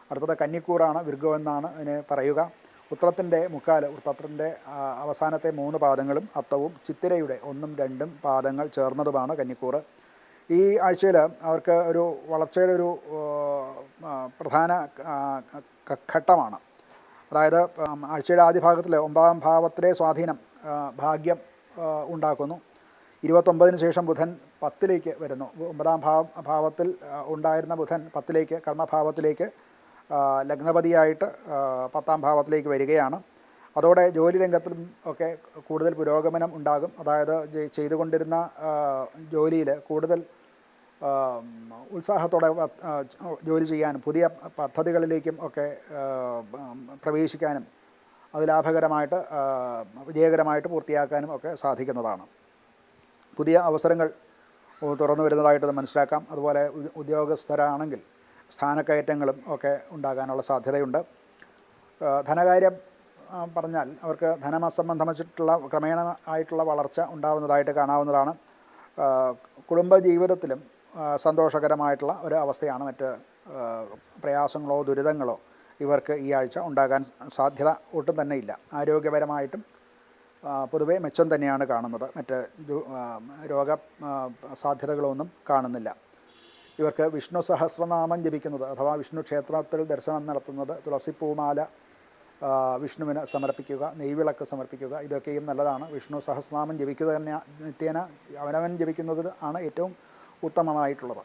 അടുത്തത് കന്നിക്കൂറാണ്, വിർഗോ എന്നാണ് അതിനെ പറയുക. ഉത്രത്തിൻ്റെ മുക്കാൽ, ഉത്രത്തിൻ്റെ അവസാനത്തെ 3 പാദങ്ങളും അത്തവും ചിത്തിരയുടെ 1ഉം 2ഉം പാദങ്ങൾ ചേർന്നതുമാണ് കന്നിക്കൂറ്. ഈ ആഴ്ചയിൽ അവർക്ക് ഒരു വളർച്ചയുടെ ഒരു പ്രധാന ഘട്ടമാണ്. അതായത് ആഴ്ചയുടെ ആദ്യ ഭാഗത്തിൽ 9ാം ഭാവത്തിലെ സ്വാധീനം ഭാഗ്യം ഉണ്ടാക്കുന്നു. 29-ന് ശേഷം ബുധൻ 10ലേക്ക് വരുന്നു. 9ാം ഭാവത്തിൽ ഉണ്ടായിരുന്ന ബുധൻ 10ലേക്ക്, കർമ്മഭാവത്തിലേക്ക് ലഗ്നപതിയായിട്ട് 10ാം ഭാവത്തിലേക്ക് വരികയാണ്. അതോടെ ജോലി രംഗത്തിലും ഒക്കെ കൂടുതൽ പുരോഗമനം ഉണ്ടാകും. അതായത് ചെയ്തുകൊണ്ടിരുന്ന ജോലിയിൽ കൂടുതൽ ഉത്സാഹത്തോടെ ജോലി ചെയ്യാനും പുതിയ പദ്ധതികളിലേക്കും ഒക്കെ പ്രവേശിക്കാനും അത് ലാഭകരമായിട്ട് വിജയകരമായിട്ട് പൂർത്തിയാക്കാനും ഒക്കെ സാധിക്കുന്നതാണ്. പുതിയ അവസരങ്ങൾ തുറന്നു വരുന്നതായിട്ട് മനസ്സിലാക്കാം. അതുപോലെ ഉദ്യോഗസ്ഥരാണെങ്കിൽ സ്ഥാനക്കയറ്റങ്ങളും ഒക്കെ ഉണ്ടാകാനുള്ള സാധ്യതയുണ്ട്. ധനകാര്യം പറഞ്ഞാൽ അവർക്ക് ധനസംബന്ധമായിട്ടുള്ള ക്രമേണ ആയിട്ടുള്ള വളർച്ച ഉണ്ടാകുന്നതായിട്ട് കാണാവുന്നതാണ്. കുടുംബജീവിതത്തിലും സന്തോഷകരമായിട്ടുള്ള ഒരു അവസ്ഥയാണ്. മറ്റ് പ്രയാസങ്ങളോ ദുരിതങ്ങളോ ഇവർക്ക് ഈ ആഴ്ച ഉണ്ടാകാൻ സാധ്യത ഒട്ടും തന്നെ ഇല്ല. ആരോഗ്യപരമായിട്ടും പൊതുവെ മെച്ചം തന്നെയാണ് കാണുന്നത്. മറ്റ് രോഗ സാധ്യതകളൊന്നും കാണുന്നില്ല. ഇവർക്ക് വിഷ്ണു സഹസ്രനാമം ജപിക്കുന്നത് അഥവാ വിഷ്ണു ക്ഷേത്രത്തിൽ ദർശനം നടത്തുന്നത്, തുളസിപ്പൂമാല വിഷ്ണുവിന് സമർപ്പിക്കുക, നെയ്വിളക്ക് സമർപ്പിക്കുക, ഇതൊക്കെയും നല്ലതാണ്. വിഷ്ണു സഹസ്രനാമം ജപിക്കുക തന്നെ നിത്യേന അവനവൻ ജപിക്കുന്നത് ആണ് ഏറ്റവും ഉത്തമമായിട്ടുള്ളത്.